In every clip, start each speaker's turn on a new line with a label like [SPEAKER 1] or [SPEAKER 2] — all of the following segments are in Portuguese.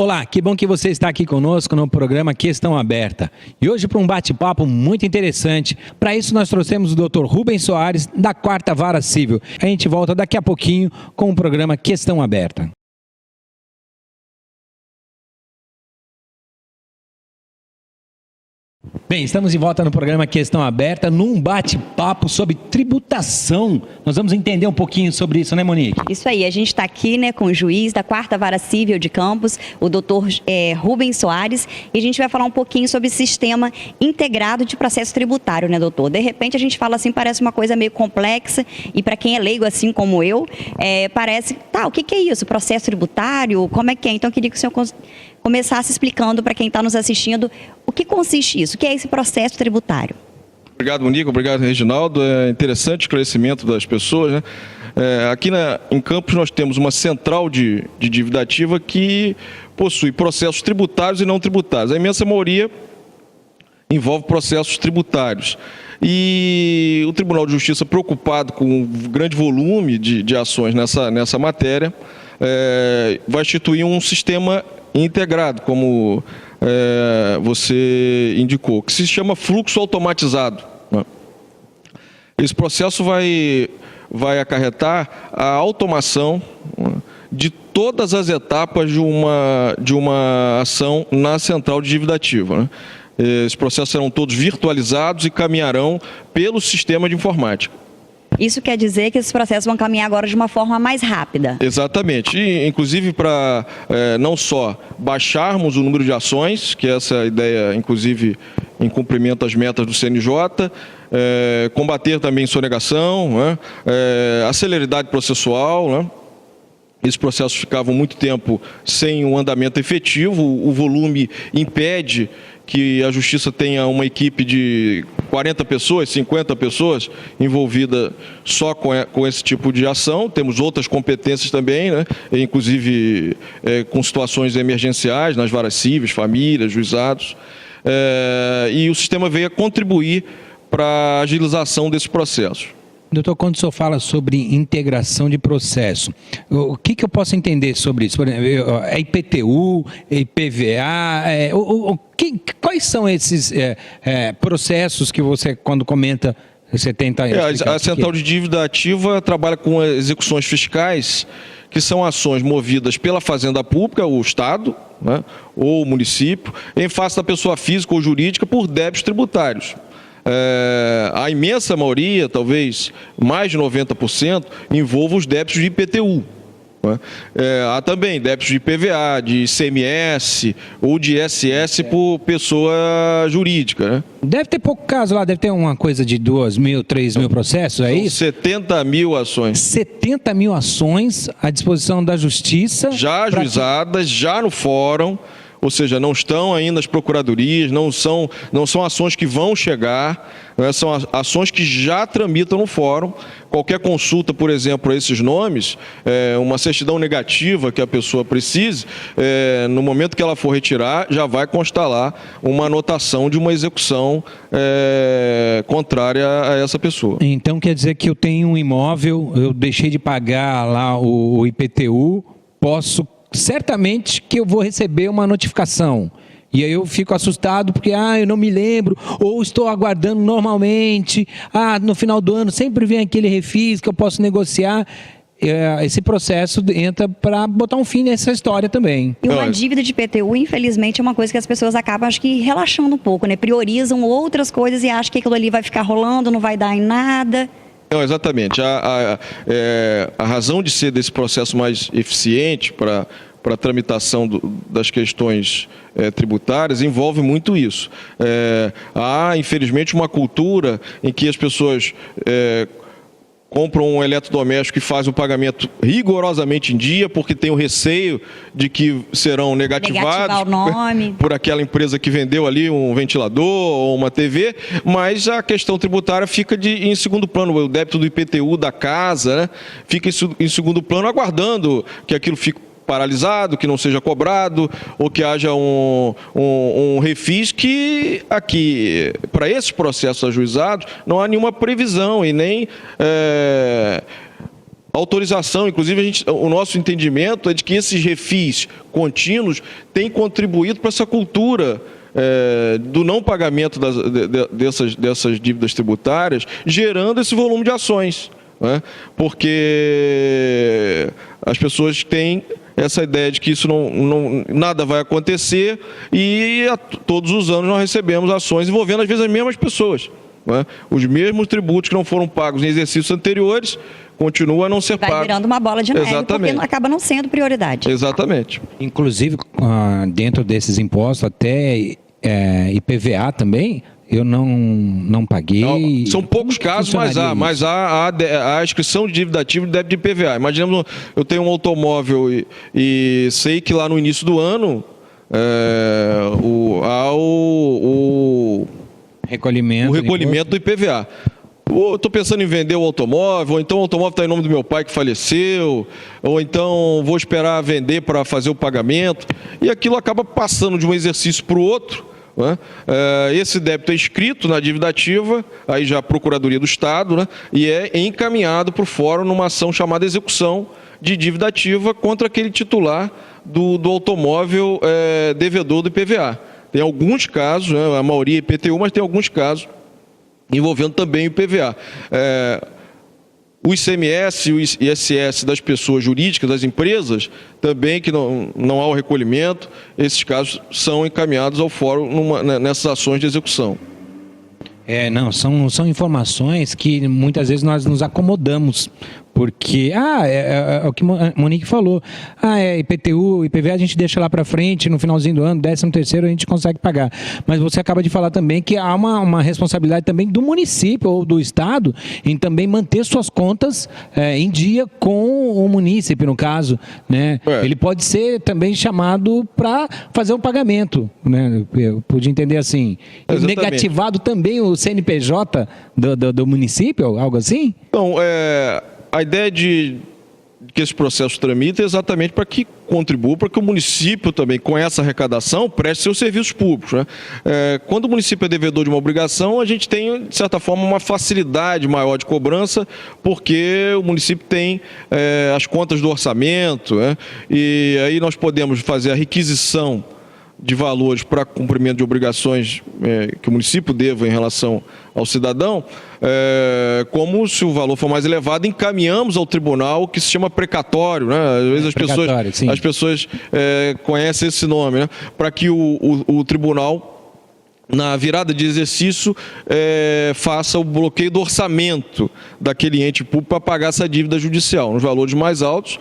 [SPEAKER 1] Olá, que bom que você está aqui conosco no programa Questão Aberta. E hoje para um bate-papo muito interessante. Para isso nós trouxemos o Dr. Rubens Soares, da 4ª Vara Civil. A gente volta daqui a pouquinho com o programa Questão Aberta. Bem, estamos de volta no programa Questão Aberta, num bate-papo sobre tributação. Nós vamos entender um pouquinho sobre isso, né, Monique?
[SPEAKER 2] Isso aí, a gente está aqui, né, com o juiz da 4ª Vara Civil de Campos, o doutor Rubens Soares, e a gente vai falar um pouquinho sobre o sistema integrado de processo tributário, né, doutor? De repente a gente fala assim, parece uma coisa meio complexa, e para quem é leigo assim como eu, parece, o que é isso? Processo tributário? Como é que é? Então eu queria que o senhor começasse explicando para quem está nos assistindo o que consiste isso, o que é esse processo tributário.
[SPEAKER 3] Obrigado, Monique, obrigado, Reginaldo. É interessante o esclarecimento das pessoas, né? Aqui em Campos nós temos uma central de dívida ativa que possui processos tributários e não tributários. A imensa maioria envolve processos tributários. E o Tribunal de Justiça, preocupado com o grande volume de ações nessa matéria, vai instituir um sistema integrado, como você indicou, que se chama fluxo automatizado. Esse processo vai acarretar a automação de todas as etapas de uma ação na central de dívida ativa. Esses processos serão todos virtualizados e caminharão pelo sistema de informática.
[SPEAKER 2] Isso quer dizer que esses processos vão caminhar agora de uma forma mais rápida.
[SPEAKER 3] Exatamente. E, inclusive, para não só baixarmos o número de ações, que essa é a ideia, inclusive, em cumprimento às metas do CNJ, combater também sonegação, a celeridade processual, Esses processos ficavam muito tempo sem um andamento efetivo, o volume impede que a Justiça tenha uma equipe de 40 pessoas, 50 pessoas envolvidas só com esse tipo de ação. Temos outras competências também, inclusive com situações emergenciais nas varas cíveis, famílias, juizados. E o sistema veio a contribuir para a agilização desse processo.
[SPEAKER 1] Doutor, quando o senhor fala sobre integração de processo, o que eu posso entender sobre isso? Por exemplo, é IPTU, IPVA, quais são esses processos que você, quando comenta, você tenta explicar?
[SPEAKER 3] A Central de Dívida Ativa trabalha com execuções fiscais, que são ações movidas pela Fazenda Pública, o Estado, ou o município, em face da pessoa física ou jurídica por débitos tributários. A imensa maioria, talvez mais de 90%, envolve os débitos de IPTU. Há também débitos de IPVA, de ICMS ou de ISS por pessoa jurídica.
[SPEAKER 1] Deve ter pouco caso lá, deve ter uma coisa de 2.000, 3.000 processos, é isso?
[SPEAKER 3] 70 mil ações.
[SPEAKER 1] 70 mil ações à disposição da Justiça.
[SPEAKER 3] Já ajuizadas, já no fórum. Ou seja, não estão ainda nas procuradorias, não são ações que vão chegar, são ações que já tramitam no fórum. Qualquer consulta, por exemplo, a esses nomes, uma certidão negativa que a pessoa precise, no momento que ela for retirar, já vai constar lá uma anotação de uma execução contrária a essa pessoa.
[SPEAKER 1] Então quer dizer que eu tenho um imóvel, eu deixei de pagar lá o IPTU, certamente que eu vou receber uma notificação. E aí eu fico assustado porque, eu não me lembro, ou estou aguardando normalmente, no final do ano sempre vem aquele refis que eu posso negociar. Esse processo entra para botar um fim nessa história também.
[SPEAKER 2] E uma dívida de IPTU, infelizmente, é uma coisa que as pessoas acabam, acho que, relaxando um pouco, priorizam outras coisas e acham que aquilo ali vai ficar rolando, não vai dar em nada.
[SPEAKER 3] Não, exatamente. A razão de ser desse processo mais eficiente para a tramitação das questões tributárias envolve muito isso. Há, infelizmente, uma cultura em que as pessoas compram um eletrodoméstico e fazem o pagamento rigorosamente em dia, porque tem o receio de que serão negativados por aquela empresa que vendeu ali um ventilador ou uma TV, mas a questão tributária fica em segundo plano. O débito do IPTU da casa, fica em segundo plano, aguardando que aquilo fique paralisado, que não seja cobrado, ou que haja um refis que aqui, para esses processos ajuizados, não há nenhuma previsão e nem autorização. Inclusive, o nosso entendimento é de que esses refis contínuos têm contribuído para essa cultura do não pagamento dessas dívidas tributárias, gerando esse volume de ações, né? Porque as pessoas têm essa ideia de que isso nada vai acontecer e todos os anos nós recebemos ações envolvendo, às vezes, as mesmas pessoas, né? Os mesmos tributos que não foram pagos em exercícios anteriores continuam a não ser pagos.
[SPEAKER 2] Vai virando uma bola de neve,
[SPEAKER 3] Exatamente.
[SPEAKER 2] porque acaba não sendo prioridade.
[SPEAKER 3] Exatamente.
[SPEAKER 1] Inclusive, dentro desses impostos, até IPVA também, eu não paguei.
[SPEAKER 3] Não, são poucos casos, mas há a inscrição de dívida ativa de débito de IPVA. Imaginemos, eu tenho um automóvel e sei que lá no início do ano há o recolhimento do IPVA. Ou estou pensando em vender o automóvel, ou então o automóvel está em nome do meu pai que faleceu, ou então vou esperar vender para fazer o pagamento, e aquilo acaba passando de um exercício para o outro, né? Esse débito é inscrito na dívida ativa, aí já a Procuradoria do Estado, né? E é encaminhado para o fórum numa ação chamada execução de dívida ativa contra aquele titular do automóvel devedor do IPVA. Tem alguns casos, né? A maioria é IPTU, mas tem alguns casos envolvendo também o IPVA. O ICMS e o ISS das pessoas jurídicas, das empresas, também que não há o recolhimento, esses casos são encaminhados ao fórum nessas ações de execução.
[SPEAKER 1] São informações que muitas vezes nós nos acomodamos, porque, é o que a Monique falou, IPTU, IPVA a gente deixa lá para frente, no finalzinho do ano, 13º a gente consegue pagar. Mas você acaba de falar também que há uma responsabilidade também do município ou do estado em também manter suas contas em dia com o munícipe, no caso, né? Ele pode ser também chamado para fazer um pagamento, né? Eu pude entender assim. Negativado também o CNPJ do município, algo assim?
[SPEAKER 3] Então, a ideia de que esse processo tramita é exatamente para que contribua, para que o município também, com essa arrecadação, preste seus serviços públicos, né? Quando o município é devedor de uma obrigação, a gente tem, de certa forma, uma facilidade maior de cobrança, porque o município tem as contas do orçamento, né? E aí nós podemos fazer a requisição de valores para cumprimento de obrigações que o município deva em relação ao cidadão, como se o valor for mais elevado, encaminhamos ao tribunal, que se chama precatório, né? Às vezes as pessoas conhecem esse nome, né? Para que o tribunal, na virada de exercício, faça o bloqueio do orçamento daquele ente público para pagar essa dívida judicial. Nos valores mais altos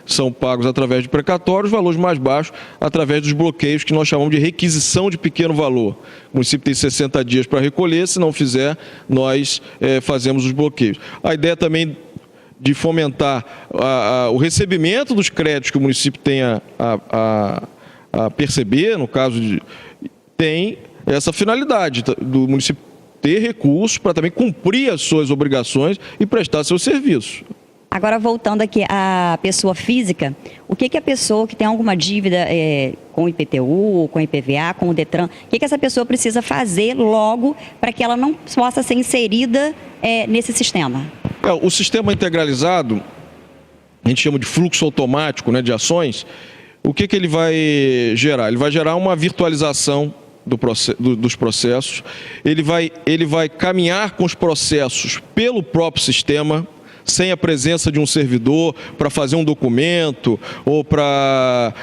[SPEAKER 3] são pagos através de precatórios, os valores mais baixos através dos bloqueios que nós chamamos de requisição de pequeno valor. O município tem 60 dias para recolher, se não fizer, nós fazemos os bloqueios. A ideia também de fomentar o recebimento dos créditos que o município tenha a perceber, no caso tem essa finalidade do município ter recursos para também cumprir as suas obrigações e prestar seus serviços.
[SPEAKER 2] Agora, voltando aqui à pessoa física, o que a pessoa que tem alguma dívida com o IPTU, com o IPVA, com o DETRAN, o que essa pessoa precisa fazer logo para que ela não possa ser inserida nesse sistema?
[SPEAKER 3] O sistema integralizado, a gente chama de fluxo automático, né, de ações. O que ele vai gerar? Ele vai gerar uma virtualização dos processos, ele vai caminhar com os processos pelo próprio sistema, sem a presença de um servidor para fazer um documento ou para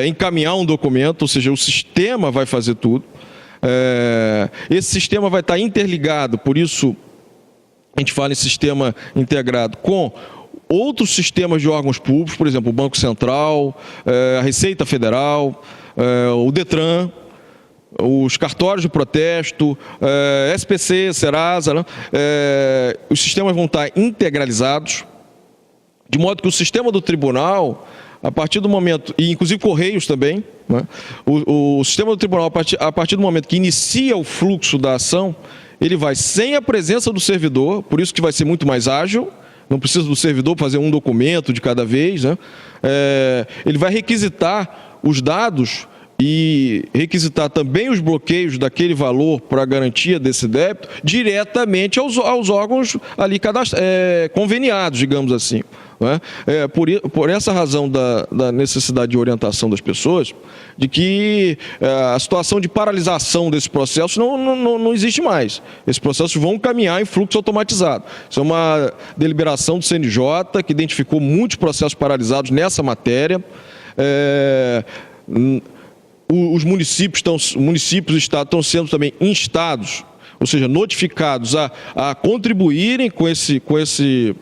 [SPEAKER 3] encaminhar um documento, ou seja, o sistema vai fazer tudo. Esse sistema vai estar interligado, por isso a gente fala em sistema integrado com outros sistemas de órgãos públicos, por exemplo, o Banco Central, a Receita Federal, o DETRAN, os cartórios de protesto, SPC, Serasa, né? Os sistemas vão estar integralizados, de modo que o sistema do tribunal, a partir do momento, e inclusive Correios também, né? O sistema do tribunal, a partir do momento que inicia o fluxo da ação, ele vai sem a presença do servidor, por isso que vai ser muito mais ágil, não precisa do servidor fazer um documento de cada vez, né? Ele vai requisitar os dados e requisitar também os bloqueios daquele valor para a garantia desse débito diretamente aos órgãos ali conveniados, digamos assim. Por essa razão da necessidade de orientação das pessoas, de que a situação de paralisação desse processo não existe mais. Esses processos vão caminhar em fluxo automatizado. Isso é uma deliberação do CNJ que identificou muitos processos paralisados nessa matéria. Os municípios e estados estão sendo também instados, ou seja, notificados a contribuírem com esse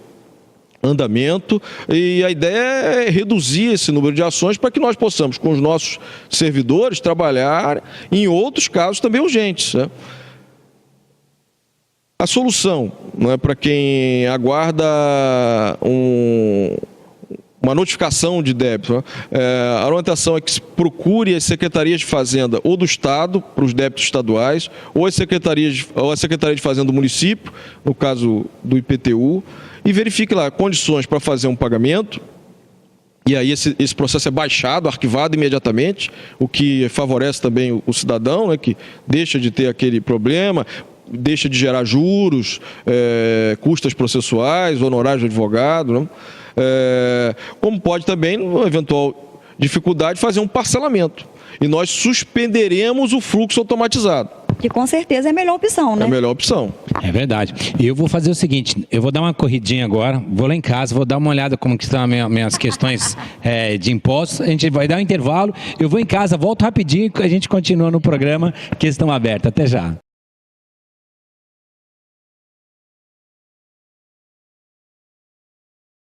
[SPEAKER 3] andamento, e a ideia é reduzir esse número de ações para que nós possamos, com os nossos servidores, trabalhar em outros casos também urgentes, né? A solução, não é, para quem aguarda uma notificação de débito, né? A orientação é que se procure as secretarias de Fazenda ou do Estado para os débitos estaduais, ou a Secretaria de Fazenda do município, no caso do IPTU, e verifique lá condições para fazer um pagamento. E aí esse processo é baixado, arquivado imediatamente, o que favorece também o cidadão, né, que deixa de ter aquele problema, deixa de gerar juros, custas processuais, honorários de advogado, né? Como pode também, numa eventual dificuldade, fazer um parcelamento. E nós suspenderemos o fluxo automatizado.
[SPEAKER 2] Que com certeza é a melhor opção, né?
[SPEAKER 3] É a melhor opção.
[SPEAKER 1] É verdade. E eu vou fazer o seguinte, eu vou dar uma corridinha agora, vou lá em casa, vou dar uma olhada como que estão as minhas questões de impostos, a gente vai dar um intervalo, eu vou em casa, volto rapidinho e a gente continua no programa Questão Aberta. Até já.